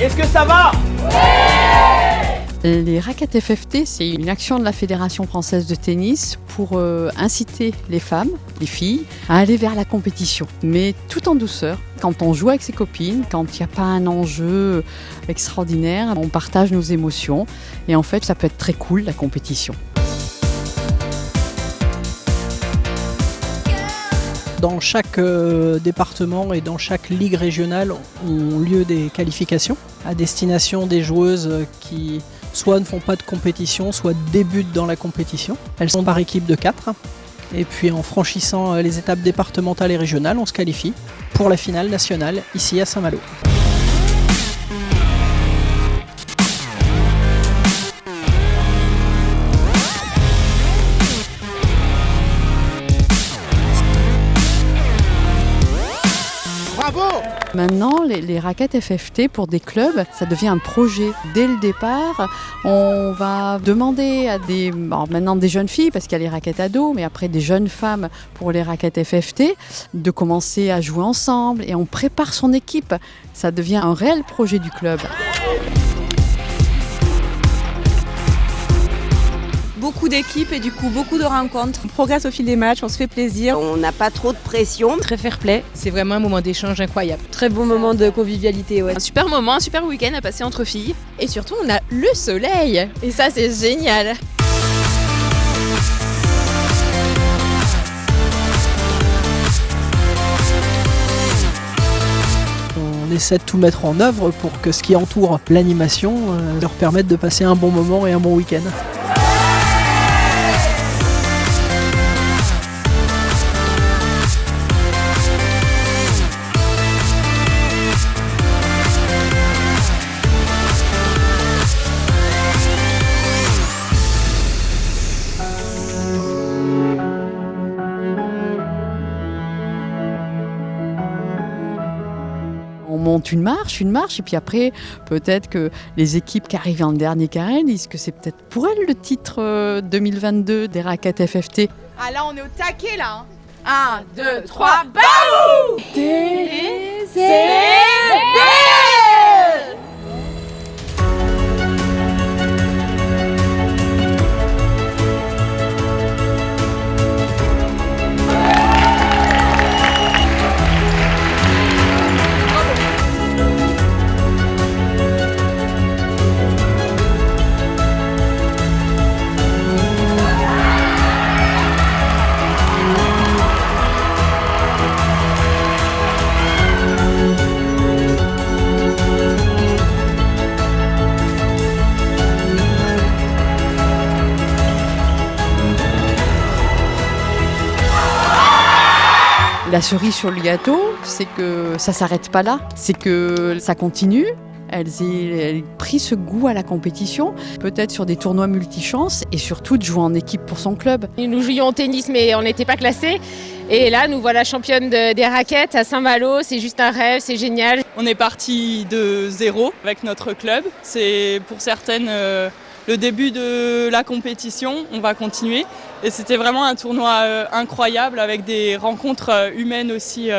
Est-ce que ça va? Les raquettes FFT, c'est une action de la Fédération française de tennis pour inciter les femmes, les filles, à aller vers la compétition, mais tout en douceur. Quand on joue avec ses copines, quand il n'y a pas un enjeu extraordinaire, on partage nos émotions et en fait, ça peut être très cool, la compétition. Dans chaque département et dans chaque ligue régionale ont lieu des qualifications à destination des joueuses qui soit ne font pas de compétition, soit débutent dans la compétition. Elles sont par équipe de 4. Et puis en franchissant les étapes départementales et régionales, on se qualifie pour la finale nationale ici à Saint-Malo. Bravo! Maintenant, les raquettes FFT pour des clubs, ça devient un projet. Dès le départ, on va demander à maintenant des jeunes filles, parce qu'il y a les raquettes ados, mais après des jeunes femmes pour les raquettes FFT, de commencer à jouer ensemble et on prépare son équipe. Ça devient un réel projet du club. Beaucoup d'équipes et du coup beaucoup de rencontres. On progresse au fil des matchs, on se fait plaisir. On n'a pas trop de pression. Très fair play. C'est vraiment un moment d'échange incroyable. Très bon moment de convivialité. Ouais. Un super moment, un super week-end à passer entre filles. Et surtout, on a le soleil. Et ça, c'est génial. On essaie de tout mettre en œuvre pour que ce qui entoure l'animation leur permette de passer un bon moment et un bon week-end. On monte une marche, et puis après, peut-être que les équipes qui arrivent en dernier carré disent que c'est peut-être pour elles le titre 2022 des raquettes FFT. Ah là, on est au taquet là. 1, 2, 3, BAM! La cerise sur le gâteau, c'est que ça ne s'arrête pas là, c'est que ça continue. Elles aient pris ce goût à la compétition, peut-être sur des tournois multichances et surtout de jouer en équipe pour son club. Nous jouions au tennis mais on n'était pas classés. Et là, nous voilà championnes des raquettes à Saint-Malo. C'est juste un rêve, c'est génial. On est parti de zéro avec notre club. C'est pour certaines le début de la compétition. On va continuer. Et c'était vraiment un tournoi incroyable avec des rencontres humaines aussi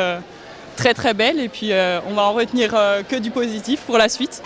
très très belles. Et puis on va en retenir que du positif pour la suite.